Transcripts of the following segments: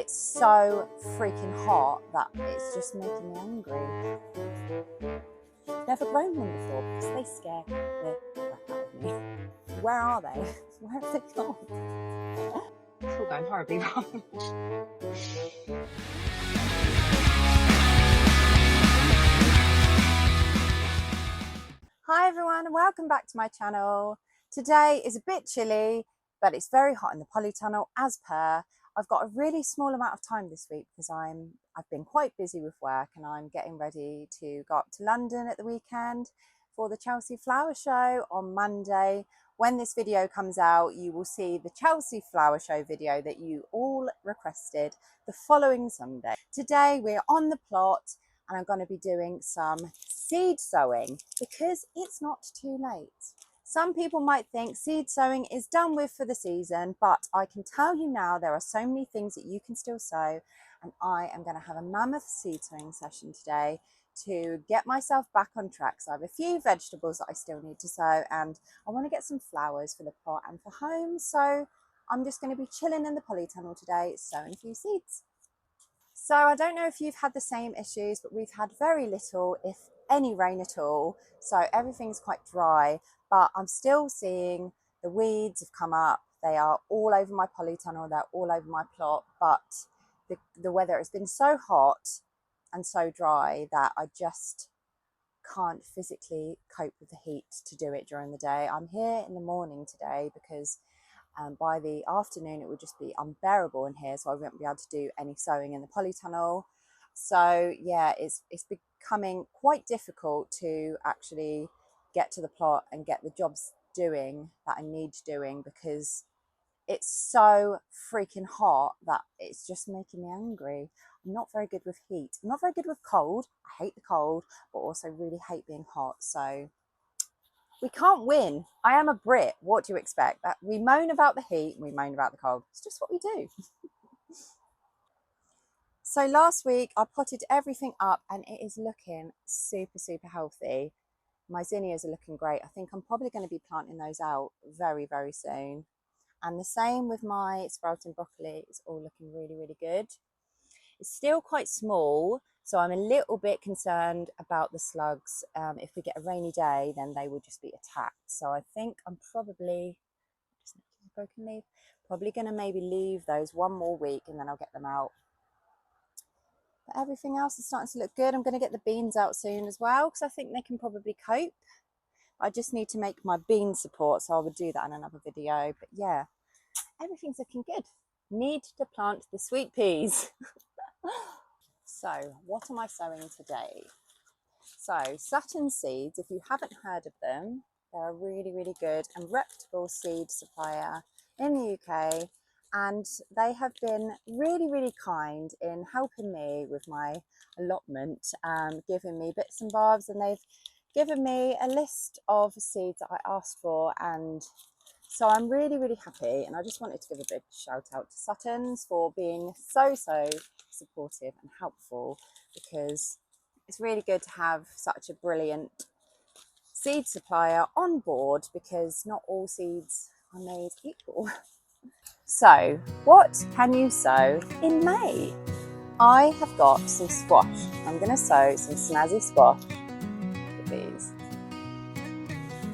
it's so freaking hot that it's just making me angry. Never grown them before because they scare the crap out of me. Where are they? Where have they gone? It's all going horribly wrong. Hi everyone, and welcome back to my channel. Today is a bit chilly, but it's very hot in the polytunnel as per. I've got a really small amount of time this week because I've been quite busy with work and I'm getting ready to go up to London at the weekend for the Chelsea Flower Show on Monday. When this video comes out, you will see the Chelsea Flower Show video that you all requested the following Sunday. Today we're on the plot and I'm going to be doing some seed sowing because it's not too late. Some people might think seed sowing is done with for the season, but I can tell you now there are so many things that you can still sow, and I am going to have a mammoth seed sowing session today to get myself back on track. So I have a few vegetables that I still need to sow, and I want to get some flowers for the pot and for home. So I'm just going to be chilling in the polytunnel today, sowing a few seeds. So I don't know if you've had the same issues, but we've had very little, if any, rain at all. So everything's quite dry, but I'm still seeing the weeds have come up. They are all over my polytunnel, they're all over my plot, but the weather has been so hot and so dry that I just can't physically cope with the heat to do it during the day. I'm here in the morning today because by the afternoon it would just be unbearable in here, so I won't be able to do any sowing in the polytunnel. So yeah, it's becoming quite difficult to actually get to the plot and get the jobs doing that I need doing because it's so freaking hot that it's just making me angry. I'm not very good with heat. I'm not very good with cold. I hate the cold, but also really hate being hot. So we can't win. I am a Brit. What do you expect? That we moan about the heat and we moan about the cold. It's just what we do. So last week I potted everything up and it is looking super, super healthy. My zinnias are looking great. I think I'm probably going to be planting those out very, very soon. And the same with my sprouting broccoli. It's all looking really, really good. It's still quite small, so I'm a little bit concerned about the slugs. If we get a rainy day, then they will just be attacked. So I think I'm probably, just broken leaf, probably going to maybe leave those one more week and then I'll get them out. But everything else is starting to look good. I'm going to get the beans out soon as well because I think they can probably cope. I just need to make my bean support, so I would do that in another video. But yeah, everything's looking good. Need to plant the sweet peas. So what am I sowing today? So Suttons seeds, if you haven't heard of them, they're a really, really good and reputable seed supplier in the UK. And they have been really, really kind in helping me with my allotment, giving me bits and bobs, and they've given me a list of seeds that I asked for, and so I'm really, really happy. And I just wanted to give a big shout out to Suttons for being so supportive and helpful, because it's really good to have such a brilliant seed supplier on board, because not all seeds are made equal. So what can you sow in May? I have got some squash. I'm going to sow some snazzy squash with these.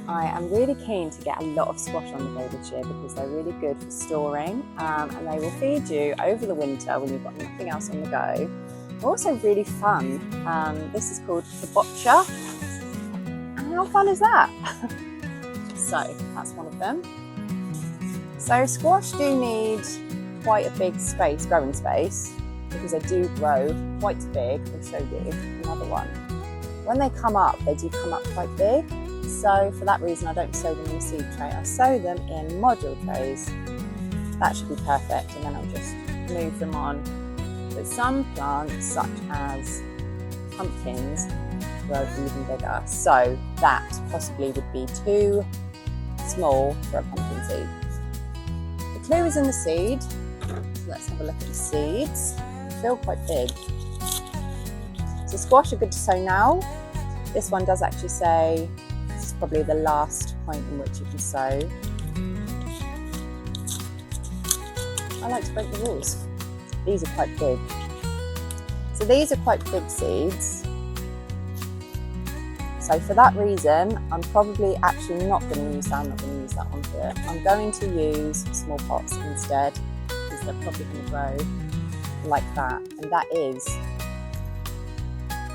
I am really keen to get a lot of squash on the go this year because they're really good for storing, and they will feed you over the winter when you've got nothing else on the go. They're also really fun. This is called the boccia. And how fun is that? So that's one of them. So squash do need quite a big space, growing space, because they do grow quite big. I'll show you another one. When they come up, they do come up quite big. So for that reason, I don't sow them in a seed tray. I sow them in module trays. That should be perfect, and then I'll just move them on. But some plants, such as pumpkins, grow even bigger. So that possibly would be too small for a pumpkin seed. The clue is in the seed. So let's have a look at the seeds. They feel quite big. So squash are good to sow now. This one does actually say this is probably the last point in which you can sow. I like to break the rules. these are quite big. So these are quite big seeds. So for that reason, I'm probably actually not going to use that. I'm not going to use that one here. I'm going to use small pots instead, because they're probably going to grow like that. And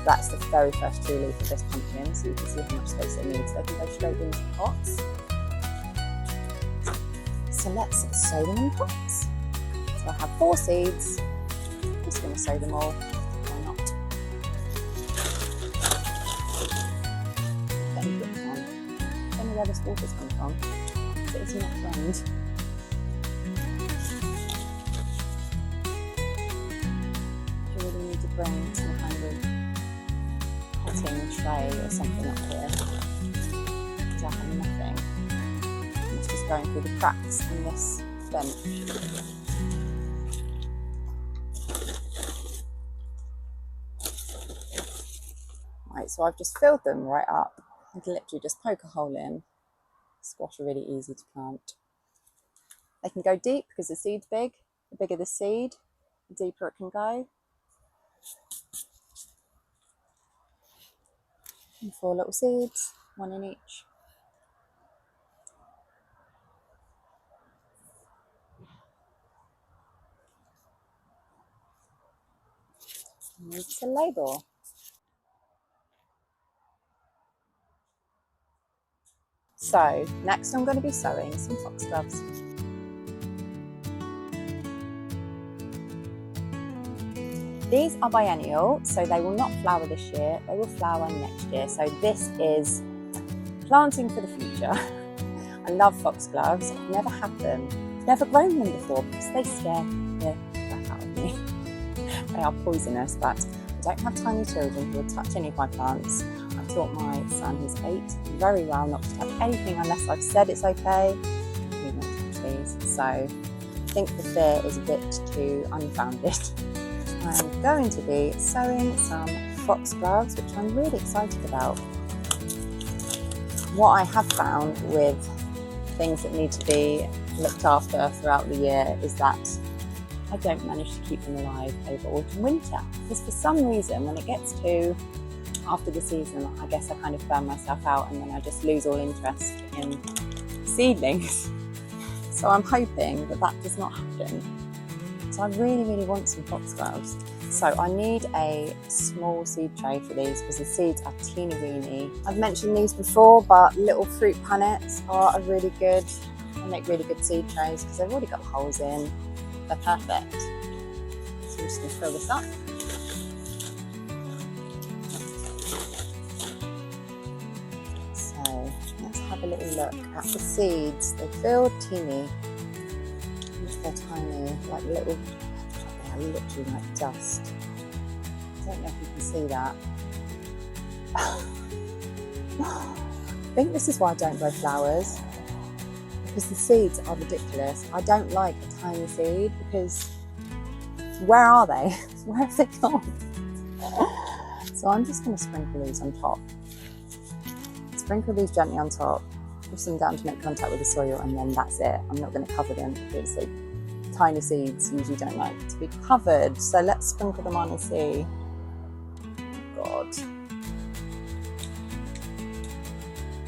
that's the very first true leaf of this pumpkin, so you can see how much space it needs. They can go straight into pots. So let's sow them in pots. So I have 4 seeds. I'm just going to sow them all. Why not? Getting dripped on. I don't know where this water's come from. But it's not rained. I really need to bring some kind of potting tray or something up here, because I have nothing. It's just going through the cracks in this bench. Right, so I've just filled them right up. I can literally just poke a hole in. Squash are really easy to plant. They can go deep because the seed's big. The bigger the seed, the deeper it can go. And 4 little seeds, 1 in each. Needs a label. So next I'm going to be sewing some foxgloves. These are biennial, so they will not flower this year, they will flower next year. So this is planting for the future. I love foxgloves. I've never had them, never grown them before because they scare the crap out of me. They are poisonous, but I don't have tiny children who will touch any of my plants. I've taught my son, who's 8, very well not to touch anything unless I've said it's okay. He won't touch these, so I think the fear is a bit too unfounded. I'm going to be sewing some foxgloves, which I'm really excited about. What I have found with things that need to be looked after throughout the year is that I don't manage to keep them alive over autumn winter, because for some reason when it gets to after the season, I guess I kind of burn myself out and then I just lose all interest in seedlings. So I'm hoping that that does not happen. So I really want some foxgloves. So I need a small seed tray for these because the seeds are teeny weeny. I've mentioned these before, but little fruit punnets are really good. They make really good seed trays because they've already got holes in. They're perfect. So I'm just going to fill this up. So let's have a little look at the seeds. They feel teeny. They're tiny, like little, they're literally like dust. I don't know if you can see that. I think this is why I don't grow flowers, because the seeds are ridiculous. I don't like a tiny seed because where are they? Where have they gone? So I'm just going to sprinkle these on top. Sprinkle these gently on top, push them down to make contact with the soil, and then that's it. I'm not going to cover them because the tiny seeds usually don't like to be covered. So let's sprinkle them on and see. Oh God.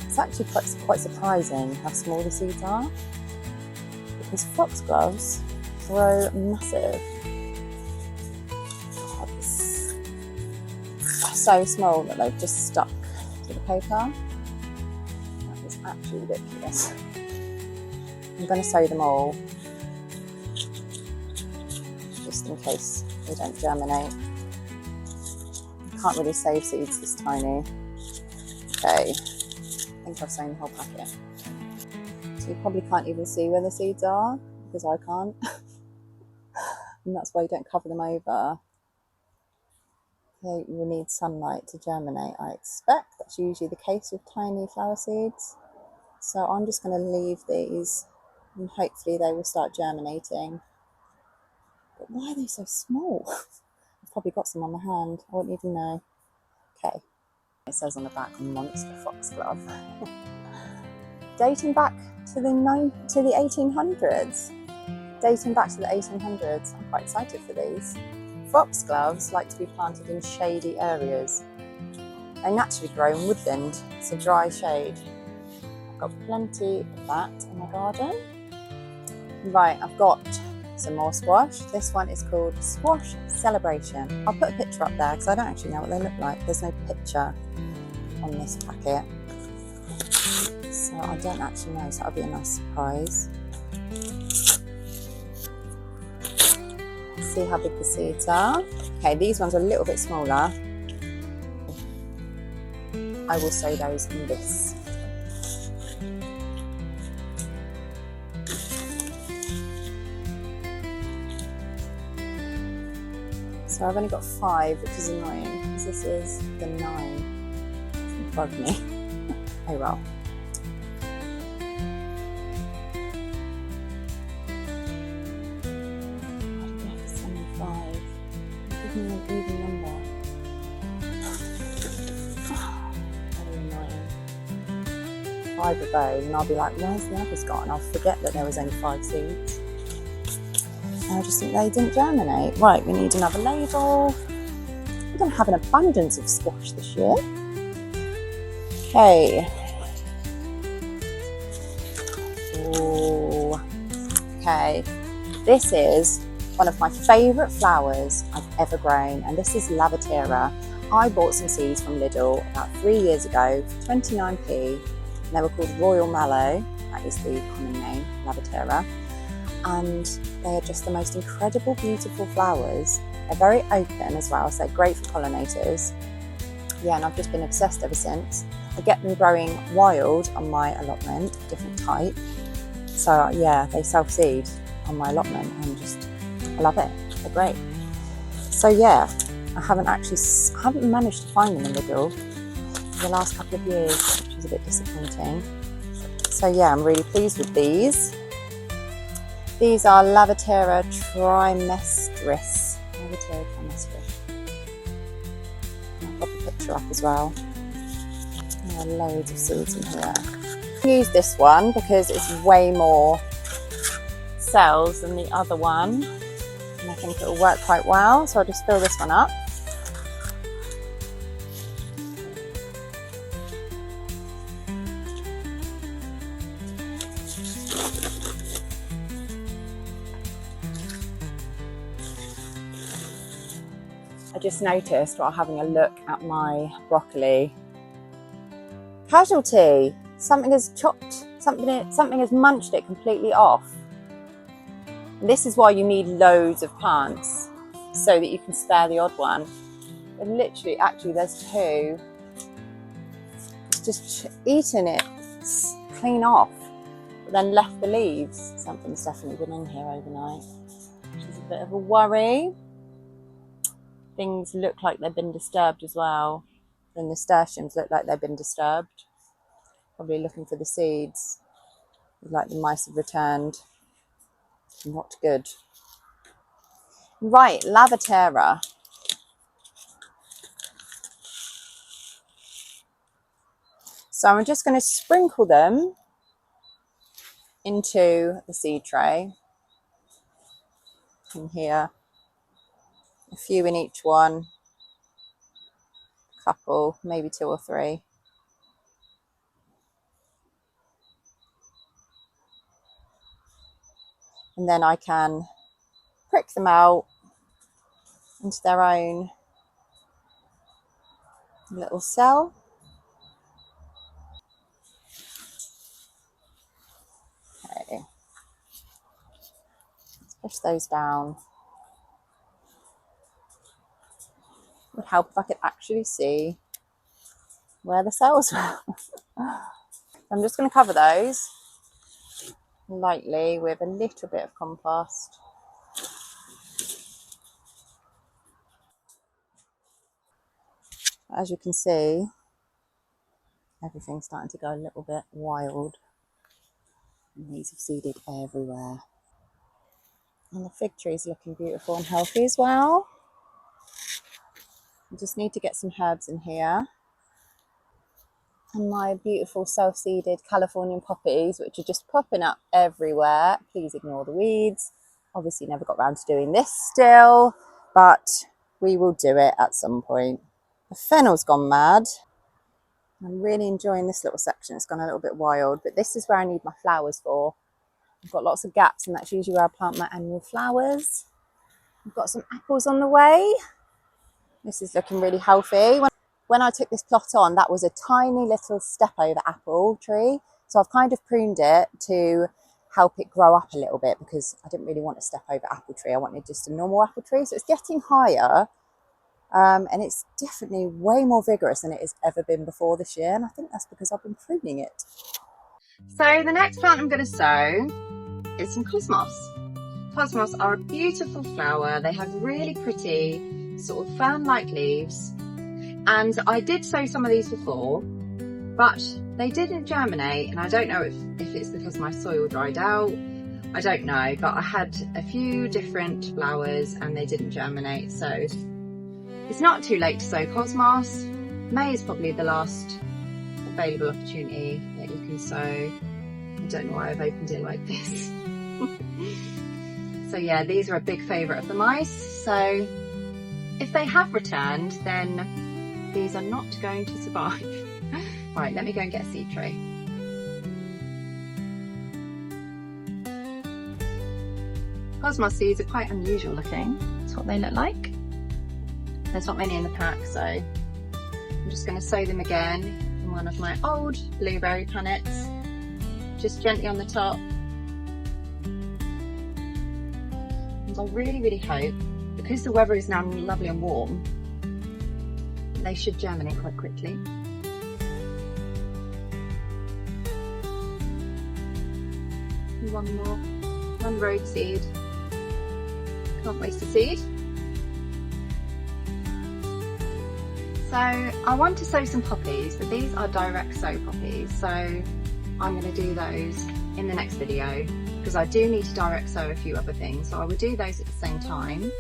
It's actually quite surprising how small the seeds are, because foxgloves grow massive. God, it's so small that they've just stuck to the paper. That is actually ridiculous. I'm going to sow them all, just in case they don't germinate. I can't really save seeds this tiny. Okay, I think I've sown the whole packet. So you probably can't even see where the seeds are, because I can't. And that's why you don't cover them over. They will need sunlight to germinate, I expect. That's usually the case with tiny flower seeds. So I'm just going to leave these and hopefully they will start germinating. But why are they so small? I've probably got some on my hand, I wouldn't even know. Okay, it says on the back, monster foxglove. Dating back to the 1800s. dating back to the 1800s. I'm quite excited for these. Foxgloves like to be planted in shady areas. They naturally grow in woodland, it's a dry shade. I've got plenty of that in my garden. Right, I've got some more squash. This one is called Squash Celebration. I'll put a picture up there because I don't actually know what they look like. There's no picture on this packet, so I don't actually know, so that'll be a nice surprise. See how big the seeds are. Okay, these ones are a little bit smaller. I will sow those in this. So I've only got 5, which is annoying because this is the 9. It's bug me. Oh well. Give me an even number. Very annoying. 5 of those, and I'll be like, where's the others gone? I'll forget that there was only 5 seeds. And I just think they didn't germinate. Right, we need another label. We're going to have an abundance of squash this year. Okay. Ooh. Okay. This is one of my favourite flowers I've ever grown, and this is Lavatera. I bought some seeds from Lidl about 3 years ago for 29p, and they were called Royal Mallow. That is the common name, Lavatera. And they are just the most incredible, beautiful flowers. They're very open as well, so they're great for pollinators. Yeah, and I've just been obsessed ever since. I get them growing wild on my allotment, a different type. So yeah, they self-seed on my allotment, and I love it. They're great. So yeah, I haven't managed to find them in Lidl for the last couple of years, which is a bit disappointing. So yeah, I'm really pleased with these. These are Lavatera trimestris. Lavatera trimestris. I'll pop a picture up as well. There are loads of seeds in here. I use this one because it's way more cells than the other one, and I think it will work quite well, so I'll just fill this one up. I just noticed while having a look at my broccoli, casualty, something has chopped, something has munched it completely off. And this is why you need loads of plants, so that you can spare the odd one. But literally, actually there's 2. It's just eaten it clean off, but then left the leaves. Something's definitely been in here overnight, which is a bit of a worry. Things look like they've been disturbed as well. The nasturtiums look like they've been disturbed. Probably looking for the seeds. Like the mice have returned. Not good. Right, Lavatera. So I'm just going to sprinkle them into the seed tray. In here. A few in each one. A couple, maybe 2 or 3. And then I can prick them out into their own little cell. Okay. Let's push those down. Would help if I could actually see where the cells were. I'm just going to cover those lightly with a little bit of compost. As you can see, everything's starting to go a little bit wild. And these have seeded everywhere. And the fig tree is looking beautiful and healthy as well. I just need to get some herbs in here. And my beautiful self-seeded Californian poppies, which are just popping up everywhere. Please ignore the weeds. Obviously never got around to doing this still, but we will do it at some point. The fennel's gone mad. I'm really enjoying this little section. It's gone a little bit wild, but this is where I need my flowers for. I've got lots of gaps, and that's usually where I plant my annual flowers. I've got some apples on the way. This is looking really healthy. When I took this plot on, that was a tiny little step over apple tree. So I've kind of pruned it to help it grow up a little bit, because I didn't really want a step over apple tree. I wanted just a normal apple tree. So it's getting higher, and it's definitely way more vigorous than it has ever been before this year. And I think that's because I've been pruning it. So the next plant I'm going to sow is some cosmos. Cosmos are a beautiful flower. They have really pretty sort of fern-like leaves. And I did sow some of these before, but they didn't germinate. And I don't know if it's because my soil dried out. I don't know, but I had a few different flowers and they didn't germinate. So it's not too late to sow cosmos. May is probably the last available opportunity that you can sow. I don't know why I've opened it like this. So yeah, these are a big favourite of the mice. So if they have returned, then these are not going to survive. Right, let me go and get a seed tray. Cosmos seeds are quite unusual looking. That's what they look like. There's not many in the pack, so I'm just going to sow them again in one of my old blueberry planets, just gently on the top. And I really hope, because the weather is now lovely and warm, they should germinate quite quickly. One more, one road seed. Can't waste a seed. So I want to sow some poppies, but these are direct sow poppies, so I'm going to do those in the next video, because I do need to direct sow a few other things, so I will do those at the same time.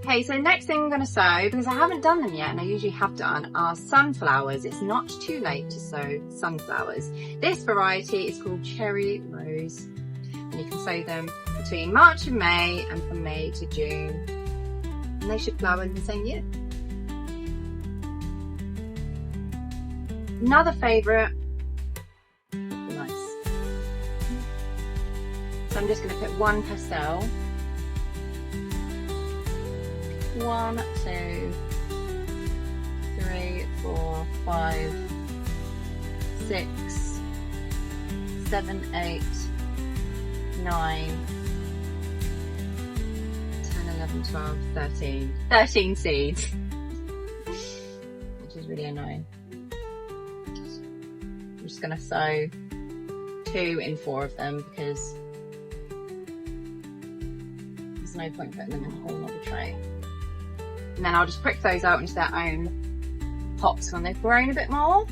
Okay, so next thing I'm going to sow, because I haven't done them yet and I usually have done, are sunflowers. It's not too late to sow sunflowers. This variety is called Cherry Rose, and you can sow them between March and May, and from May to June, and they should flower in the same year. Another favourite, nice. So I'm just going to put one pastel. 1, 2, 3, 4, 5, 6, 7, 8, 9, 10, 11, 12, 13. 13 seeds, which is really annoying. I'm just going to sow 2 in 4 of them, because there's no point putting them in a whole other tray. And then I'll just prick those out into their own pots when they've grown a bit more.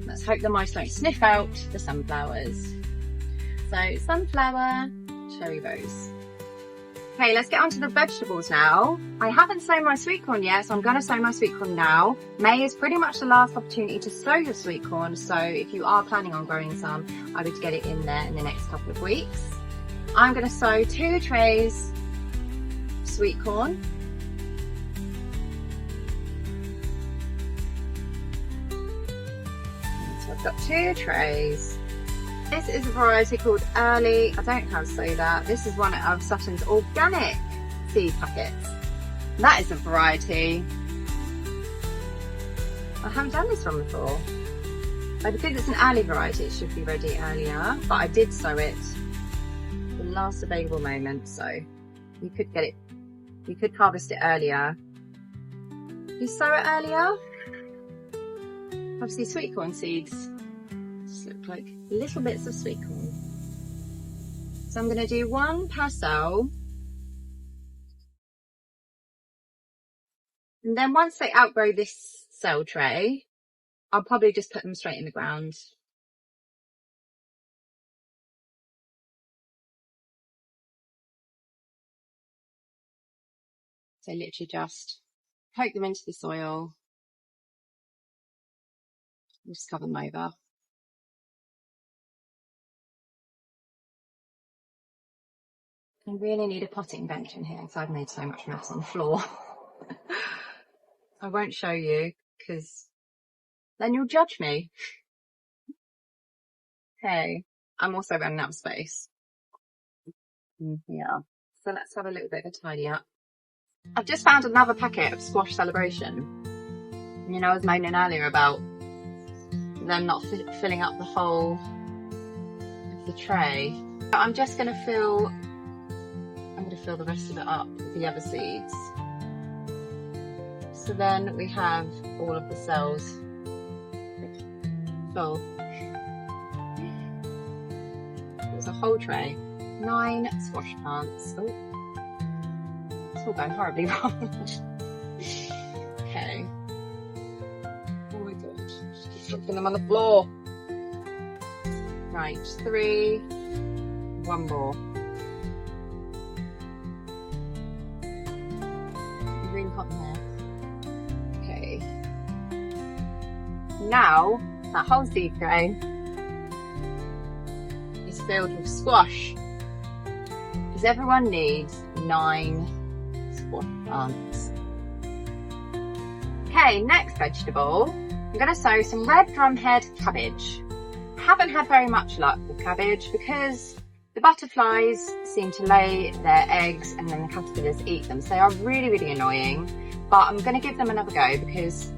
Let's hope the mice don't sniff out the sunflowers. So sunflower, cherry rose. Okay, let's get on to the vegetables now. I haven't sown my sweet corn yet, so I'm going to sow my sweet corn now. May is pretty much the last opportunity to sow your sweet corn, so if you are planning on growing some, I would get it in there in the next couple of weeks. I'm going to sow 2 trays sweet corn. So I've got 2 trays. This is a variety called Early. I don't know how to say that. This is one of Suttons organic seed packets. That is a variety I haven't done this one before. But because it's an early variety, it should be ready earlier. But I did sow it the last available moment, so you could get it. You could harvest it earlier. You sow it earlier. Obviously, sweet corn seeds just look like little bits of sweet corn. So I'm going to do 1 parcel, and then once they outgrow this cell tray, I'll probably just put them straight in the ground. So literally just poke them into the soil, just cover them over. I really need a potting bench in here because I've made so much mess on the floor. I won't show you because then you'll judge me. Okay, I'm also running out of space. Yeah, so let's have a little bit of a tidy up. I've just found another packet of Squash Celebration. You know, I was moaning earlier about them not filling up the whole of the tray. I'm just going to fill the rest of it up with the other seeds. So then we have all of the cells full. There's a whole tray, 9 squash plants. Oh, it's all going horribly wrong. Okay. Oh my god, just dropping them on the floor. Right, 3, 1 more. It's really hot in here. Okay. Now, that whole seed tray is filled with squash. Because everyone needs 9 squash plants. Okay, next vegetable. I'm going to sow some red drumhead cabbage. Haven't had very much luck with cabbage because the butterflies seem to lay their eggs and then the caterpillars eat them. So they are really, really annoying. But I'm going to give them another go because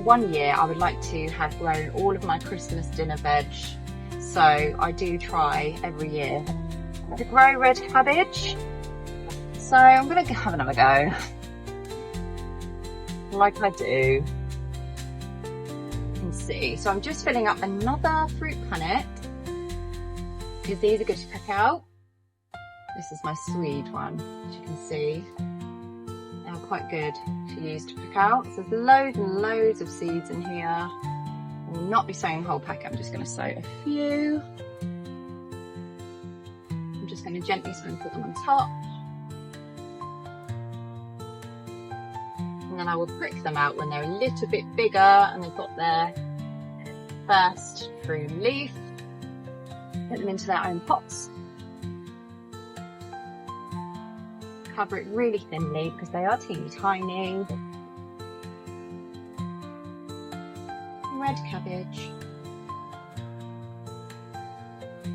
one year I would like to have grown all of my Christmas dinner veg. So I do try every year to grow red cabbage. So I'm going to have another go. Like I do. You can see. So I'm just filling up another fruit punnet because these are good to pick out. This is my Swede one, as you can see. They are quite good to use to pick out. So there's loads and loads of seeds in here. I will not be sowing the whole packet, I'm just going to sow a few. I'm just going to gently sprinkle them on top. And then I will prick them out when they're a little bit bigger and they've got their first true leaf. Put them into their own pots. Cover it really thinly because they are teeny tiny. Red cabbage.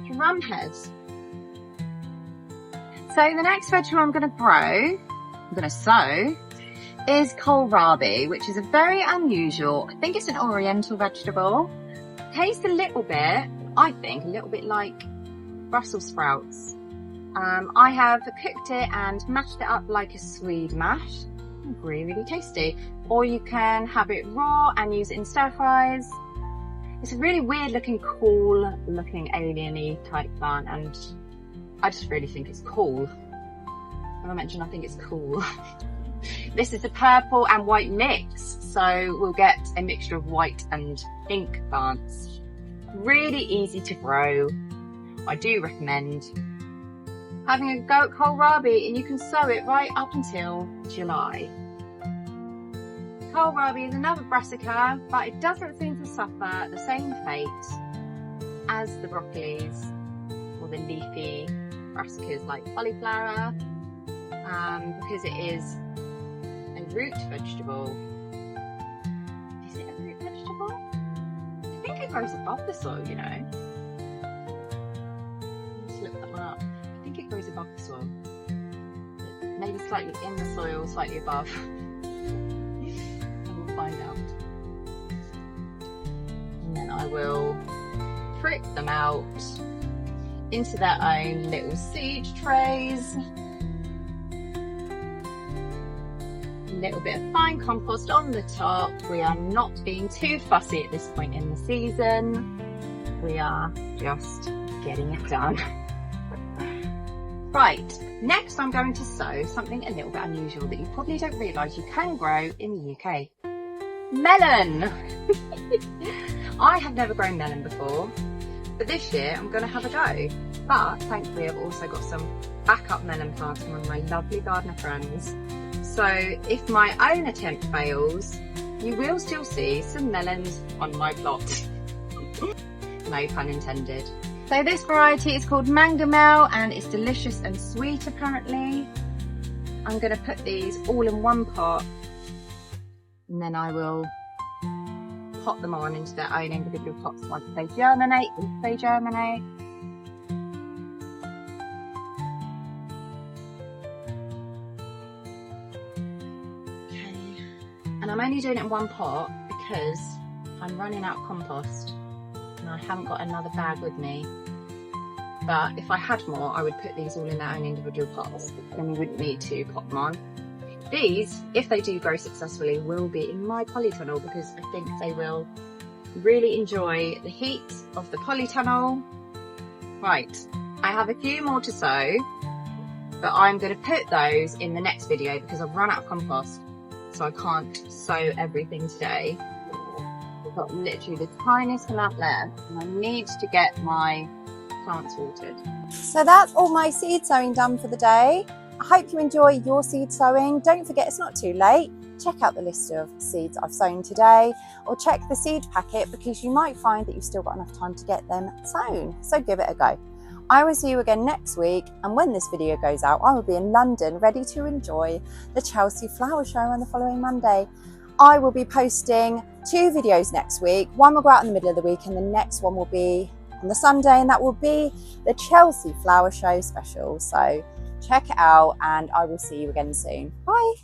Drumheads. So the next vegetable I'm going to sow is kohlrabi, which is a very unusual, I think it's an oriental vegetable. Tastes a little bit, I think, a little bit like Brussels sprouts. I have cooked it and mashed it up like a Swede mash. Really, really tasty. Or you can have it raw and use it in stir fries. It's a really weird looking, cool looking alien-y type plant and I just really think it's cool. As I mentioned, I think it's cool. This is a purple and white mix, so we'll get a mixture of white and pink plants. Really easy to grow. I do recommend having a go at kohlrabi, and you can sow it right up until July. Kohlrabi is another brassica, but it doesn't seem to suffer the same fate as the broccolis or the leafy brassicas like cauliflower, because it is a root vegetable. Is it a root vegetable? I think it grows above the soil, you know. Let's look that one up. I think it grows above the soil. Maybe slightly in the soil, slightly above. And we'll find out. And then I will prick them out into their own little seed trays. A little bit of fine compost on the top. We are not being too fussy at this point in the season. We are just getting it done. Right, next I'm going to sow something a little bit unusual that you probably don't realise you can grow in the UK. Melon! I have never grown melon before, but this year I'm going to have a go. But thankfully I've also got some backup melon plants from one of my lovely gardener friends. So if my own attempt fails, you will still see some melons on my plot. No pun intended. So this variety is called Mangamel and it's delicious and sweet apparently. I'm going to put these all in one pot and then I will pot them on into their own individual pots once they germinate, if they germinate. Okay, and I'm only doing it in one pot because I'm running out of compost and I haven't got another bag with me. But if I had more, I would put these all in their own individual pots, then we wouldn't need to pot them on. These, if they do grow successfully, will be in my polytunnel because I think they will really enjoy the heat of the polytunnel. Right, I have a few more to sow, but I'm going to put those in the next video because I've run out of compost, so I can't sow everything today. I've got literally the tiniest amount left and I need to get my plants watered. So that's all my seed sowing done for the day. I hope you enjoy your seed sowing. Don't forget, it's not too late. Check out the list of seeds I've sown today, or check the seed packet because you might find that you've still got enough time to get them sown. So give it a go. I will see you again next week, and when this video goes out, I will be in London ready to enjoy the Chelsea Flower Show on the following Monday. I will be posting 2 videos next week. One will go out in the middle of the week and the next one will be on the Sunday, and that will be the Chelsea Flower Show special. So check it out and I will see you again soon. Bye.